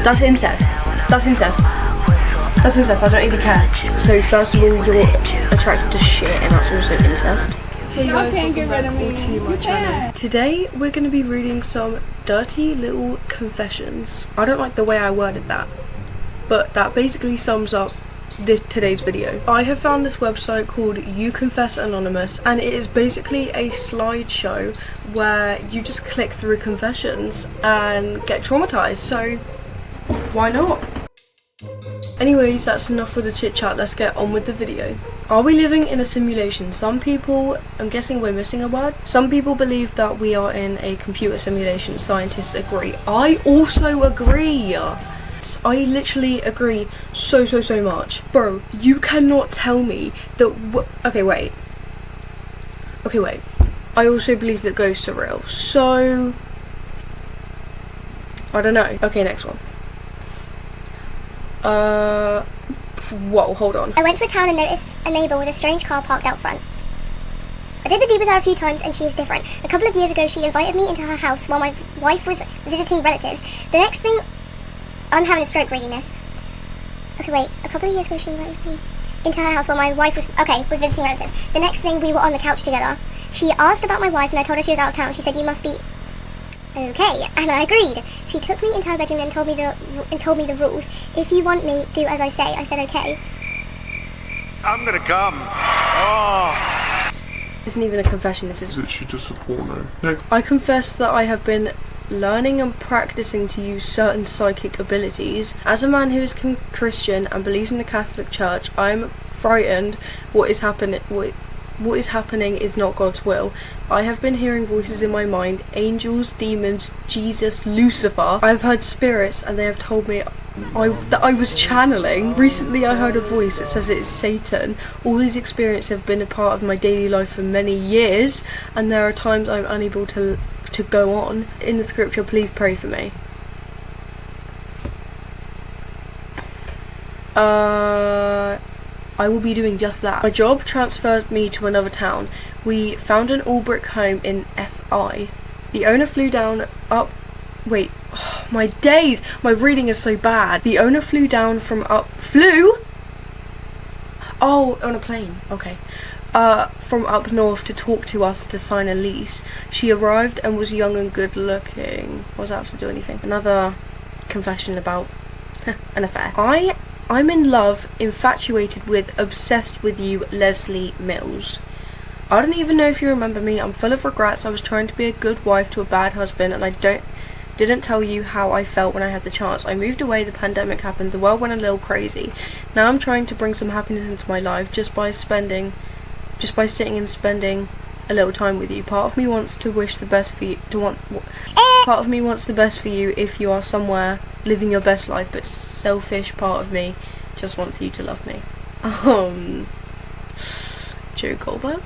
That's incest. That's incest. That's incest, I don't even care. So first of all, you're attracted to shit, and that's also incest. Hey guys, welcome back to my channel. Today we're going to be reading some dirty little confessions. I don't like the way I worded that, but that basically sums up today's video. I have found this website called You Confess Anonymous, and it is basically a slideshow where you just click through confessions and get traumatized, so why not? Anyways, that's enough with the chit chat, let's get on with the video. Are we living in a simulation? Some people, I'm guessing we're missing a word. Some people believe that we are in a computer simulation. Scientists agree. I also agree. I literally agree so much. Bro, you cannot tell me that okay wait. I also believe that ghosts are real. So I don't know. Okay, next one. Whoa, hold on. I went to a town and noticed a neighbour with a strange car parked out front. I did the deed with her a few times and she is different. A couple of years ago she invited me into her house while my wife was visiting relatives. The next thing... I'm having a stroke reading this. Okay, wait. A couple of years ago she invited me into her house while my wife was visiting relatives. The next thing we were on the couch together. She asked about my wife and I told her she was out of town. She said, "You must be okay," and I agreed. She took me into her bedroom and told me the rules. "If you want me, do as I say." I said okay. I'm gonna come. Oh. This isn't even a confession, this is literally just a porno. Next. I confess that I have been learning and practicing to use certain psychic abilities. As a man who is Christian and believes in the Catholic Church, I'm frightened what is happening is not God's will. I have been hearing voices in my mind, angels, demons, Jesus, Lucifer. I've heard spirits and they have told me that I was channeling. Recently I heard a voice that says it is Satan. All these experiences have been a part of my daily life for many years, and there are times I'm unable to go on. In the scripture, please pray for me. I will be doing just that. My job transferred me to another town. We found an all-brick home in FI. The owner flew down up... Wait, oh, my days! My reading is so bad. The owner flew down from up... Flew? Oh, on a plane. Okay. From up north to talk to us to sign a lease. She arrived and was young and good looking. What does that have to do anything? Another confession about an affair. I'm in love, infatuated with, obsessed with you, Leslie Mills. I don't even know if you remember me. I'm full of regrets. I was trying to be a good wife to a bad husband, and I didn't tell you how I felt when I had the chance. I moved away, the pandemic happened, the world went a little crazy. Now I'm trying to bring some happiness into my life just by sitting and spending a little time with you. Part of me wants to wish the best for you, part of me wants the best for you if you are somewhere living your best life, but selfish part of me just wants you to love me. Joe Goldberg.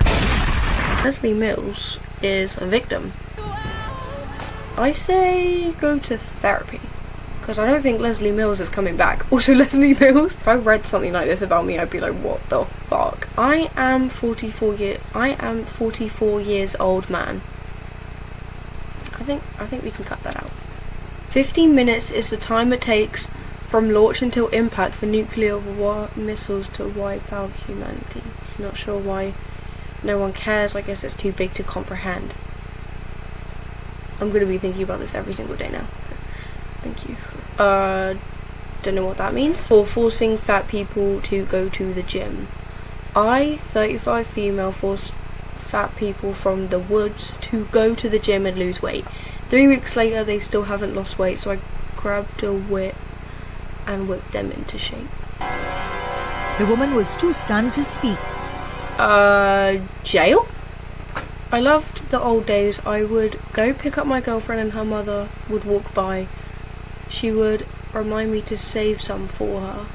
Leslie Mills is a victim. I say go to therapy, because I don't think Leslie Mills is coming back. Also, Leslie Mills, if I read something like this about me, I'd be like, what the fuck? I am 44 years old man. I think we can cut that out. 15 minutes is the time it takes from launch until impact for nuclear missiles to wipe out humanity. Not sure why no one cares. I guess it's too big to comprehend. I'm going to be thinking about this every single day now. Thank you. Don't know what that means. For forcing fat people to go to the gym. I, 35 female, forced fat people from the woods to go to the gym and lose weight. 3 weeks later, they still haven't lost weight, so I grabbed a whip and whipped them into shape. The woman was too stunned to speak. Jail? I loved the old days. I would go pick up my girlfriend and her mother would walk by. She would remind me to save some for her.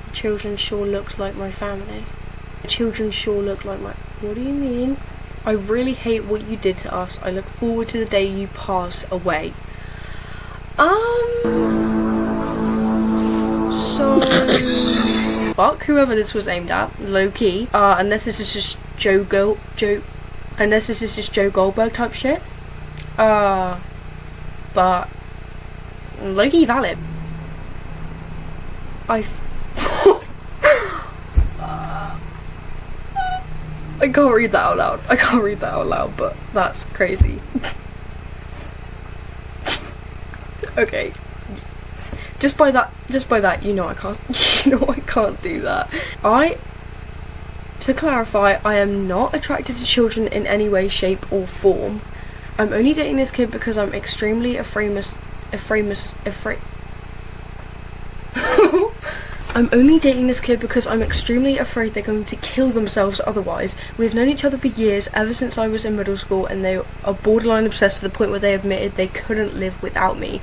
The children sure looked like my family. The children sure looked like my... What do you mean? I really hate what you did to us. I look forward to the day you pass away. So... Fuck whoever this was aimed at. Low key. Unless this is just unless this is just Joe Goldberg type shit. But... Low key valid. I can't read that out loud. I can't read that out loud, but that's crazy. Okay. Just by that, you know I can't do that. To clarify, I am not attracted to children in any way, shape or form. I'm only dating this kid because I'm extremely I'm only dating this kid because I'm extremely afraid they're going to kill themselves otherwise. We've known each other for years, ever since I was in middle school, and they are borderline obsessed to the point where they admitted they couldn't live without me.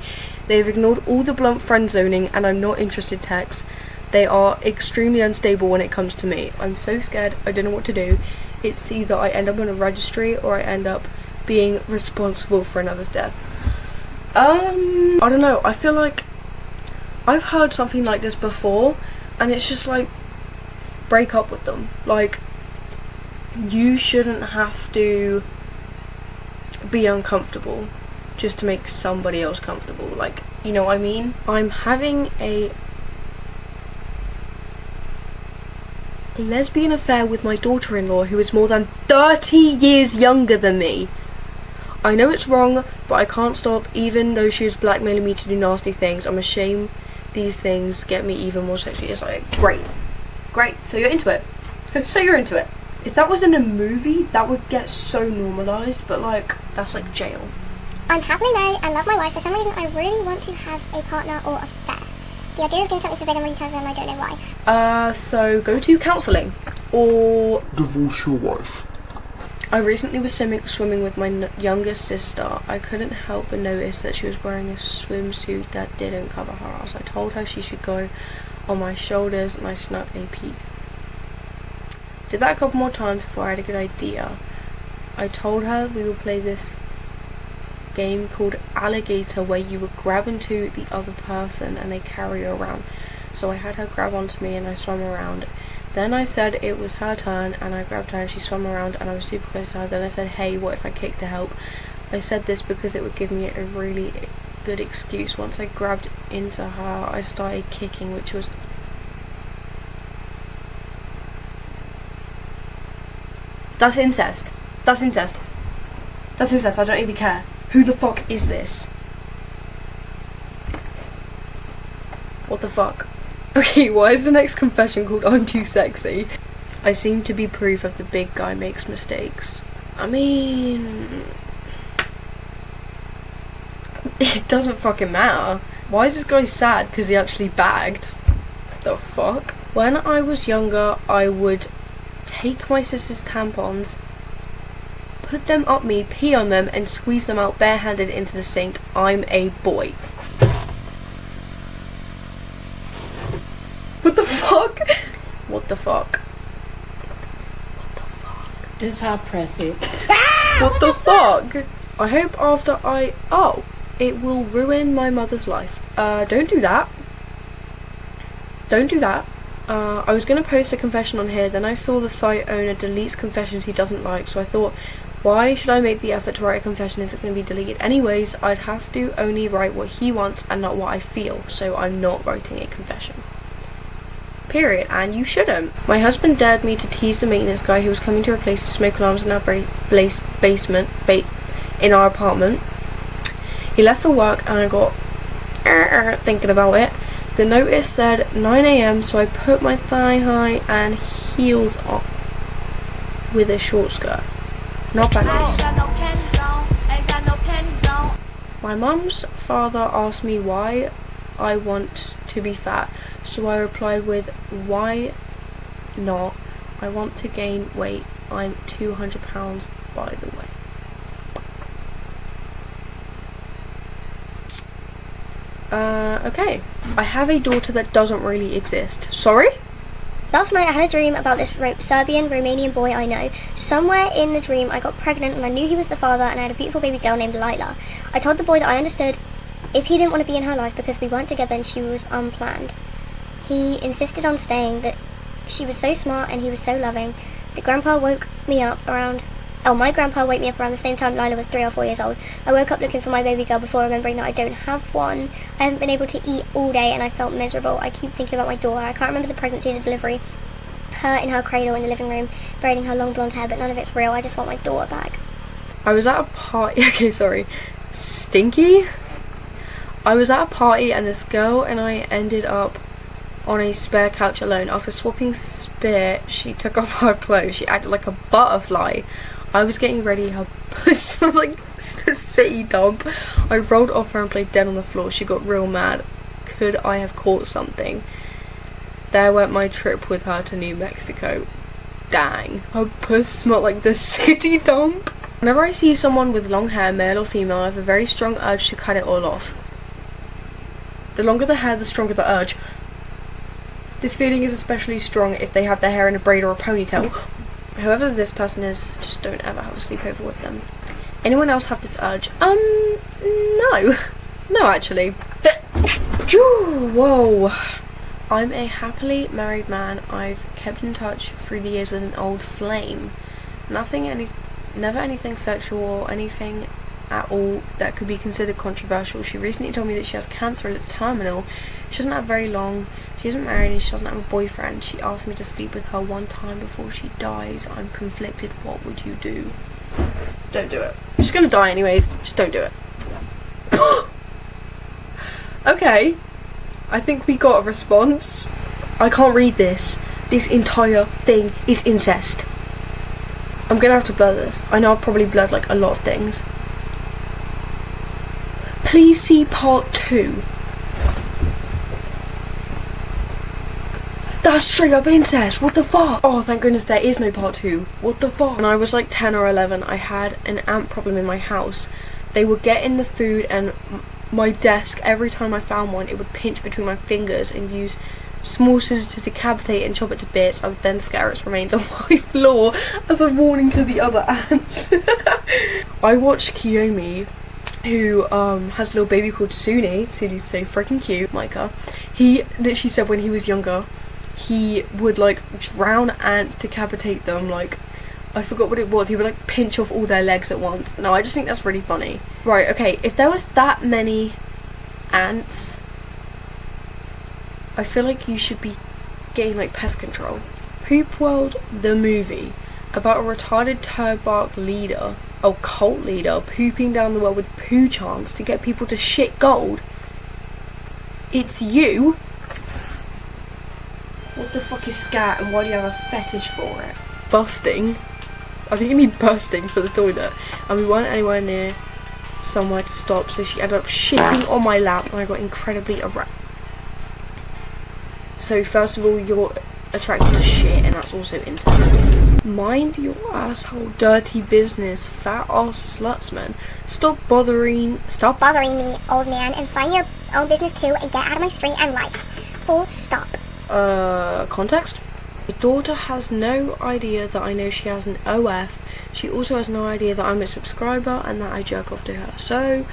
They've ignored all the blunt friend zoning and I'm not interested texts. They are extremely unstable when it comes to me. I'm so scared, I don't know what to do. It's either I end up on a registry or I end up being responsible for another's death. I don't know, I feel like I've heard something like this before, and it's just like, break up with them. Like, you shouldn't have to be uncomfortable just to make somebody else comfortable. Like, you know what I mean? I'm having a lesbian affair with my daughter-in-law who is more than 30 years younger than me. I know it's wrong, but I can't stop, even though she is blackmailing me to do nasty things. I'm ashamed these things get me even more sexually. It's like, great, so you're into it. So you're into it. If that was in a movie, that would get so normalised, but like, that's like jail. I'm happily married and love my wife. For some reason, I really want to have a partner or affair. The idea of doing something forbidden really turns me on, and I don't know why. So go to counselling, or Divorce your wife. I recently was swimming with my youngest sister. I couldn't help but notice that she was wearing a swimsuit that didn't cover her ass. I told her she should go on my shoulders and I snuck a peek. Did that a couple more times before I had a good idea. I told her we would play this game called Alligator, where you would grab into the other person and they carry you around. So I had her grab onto me and I swam around. Then I said it was her turn and I grabbed her and she swam around and I was super close to her. Then I said, hey, what if I kick to help? I said this because it would give me a really good excuse. Once I grabbed into her, I started kicking, which was... That's incest. That's incest. That's incest. I don't even care. Who the fuck is this? What the fuck? Okay, why is the next confession called I'm Too Sexy? I seem to be proof of the big guy makes mistakes. I mean... It doesn't fucking matter. Why is this guy sad because he actually bagged? The fuck? When I was younger, I would take my sister's tampons, put them up me, pee on them, and squeeze them out barehanded into the sink. I'm a boy. What the fuck? What the fuck? What the fuck? This is how press it. What the fuck? I hope after it will ruin my mother's life. Don't do that. Don't do that. I was going to post a confession on here, then I saw the site owner deletes confessions he doesn't like, so I thought, why should I make the effort to write a confession if it's going to be deleted? Anyways, I'd have to only write what he wants and not what I feel, so I'm not writing a confession. Period. And you shouldn't. My husband dared me to tease the maintenance guy who was coming to replace the smoke alarms in our basement in our apartment. He left for work and I got thinking about it. The notice said 9 AM, so I put my thigh high and heels on with a short skirt. Not panties. My mum's father asked me why I want to be fat, so I replied with, why not? I want to gain weight. I'm 200 pounds, by the way. Okay. I have a daughter that doesn't really exist. Sorry? Last night I had a dream about this Serbian, Romanian boy I know. Somewhere in the dream I got pregnant and I knew he was the father, and I had a beautiful baby girl named Lila. I told the boy that I understood if he didn't want to be in her life because we weren't together and she was unplanned. He insisted on staying, that she was so smart and he was so loving. The grandpa woke me up around Oh, my grandpa woke me up around the same time Lila was 3 or 4 years old. I woke up looking for my baby girl before remembering that I don't have one. I haven't been able to eat all day and I felt miserable. I keep thinking about my daughter. I can't remember the pregnancy and the delivery. Her in her cradle in the living room, braiding her long blonde hair, but none of it's real. I just want my daughter back. I was at a party. Okay, sorry. Stinky? I was at a party and this girl and I ended up on a spare couch alone. After swapping spit, she took off her clothes. She acted like a butterfly. I was getting ready. Her puss smelled like the city dump. I rolled off her and played dead on the floor. She got real mad. Could I have caught something? There went my trip with her to New Mexico. Dang. Her puss smelled like the city dump. Whenever I see someone with long hair, male or female, I have a very strong urge to cut it all off. The longer the hair, the stronger the urge. This feeling is especially strong if they have their hair in a braid or a ponytail. Whoever this person is, just don't ever have a sleepover with them. Anyone else have this urge? No. No, actually. Whoa. I'm a happily married man. I've kept in touch through the years with an old flame. Never anything sexual or anything at all that could be considered controversial. She recently told me that she has cancer and it's terminal. She doesn't have very long. She isn't married and she doesn't have a boyfriend. She asked me to sleep with her one time before she dies. I'm conflicted. What would you do? Don't do it. She's gonna die anyways. Just don't do it. Okay. I think we got a response. I can't read this. This entire thing is incest. I'm gonna have to blur this. I know I've probably blurred like a lot of things. Please see part 2. That's straight up incest. What the fuck? Oh, thank goodness there is no part 2. What the fuck? When I was like 10 or 11, I had an ant problem in my house. They would get in the food and my desk, every time I found one, it would pinch between my fingers and use small scissors to decapitate and chop it to bits. I would then scatter its remains on my floor as a warning to the other ants. I watched Kiyomi, who has a little baby called Suni. Suni's so freaking cute, Micah. He literally said when he was younger, he would like drown ants, decapitate them, like, I forgot what it was. He would like pinch off all their legs at once. No, I just think that's really funny. Right, okay, if there was that many ants, I feel like you should be getting like pest control. Poop World, the movie, about a retarded turd-bark leader, a cult leader, pooping down the well with poo chants to get people to shit gold. It's you. What the fuck is scat and why do you have a fetish for it? Busting. I think you mean bursting for the toilet. And we weren't anywhere near somewhere to stop, so she ended up shitting on my lap and I got incredibly erect. So first of all, you're attracted to shit and that's also incest. Mind your asshole dirty business, fat ass slutsman. Stop bothering me, old man, and find your own business too and get out of my street and life. Full stop. Context? The daughter has no idea that I know she has an OF. She also has no idea that I'm a subscriber and that I jerk off to her. So,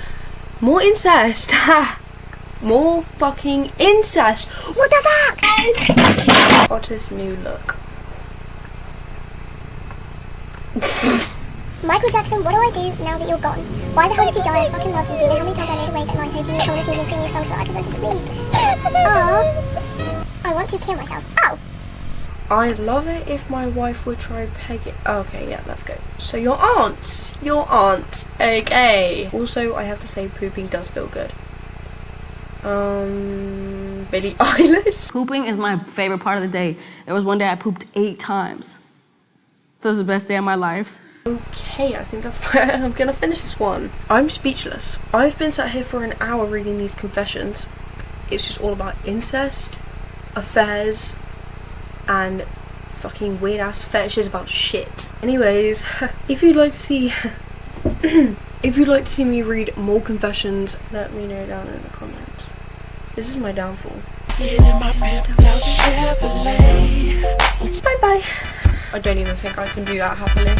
more incest. More fucking incest. What the fuck? Hottest new look. Michael Jackson, what do I do now that you're gone? Why the hell did you die? I fucking loved you. Do you know how many times I laid awake at night hoping you'd come on the TV and sing me songs so that I could go to sleep? Oh, I want to kill myself. Oh. I'd love it if my wife would try pegging. Okay, yeah, let's go. So your aunt. Okay. Also, I have to say, pooping does feel good. Billie Eilish. Pooping is my favorite part of the day. There was one day I pooped 8 times. That was the best day of my life. Okay, I think that's where I'm gonna finish this one. I'm speechless. I've been sat here for an hour reading these confessions. It's just all about incest, affairs, and fucking weird ass fetishes about shit. Anyways, if you'd like to see me read more confessions, let me know down in the comments. This is my downfall. Bye bye. I don't even think I can do that happily.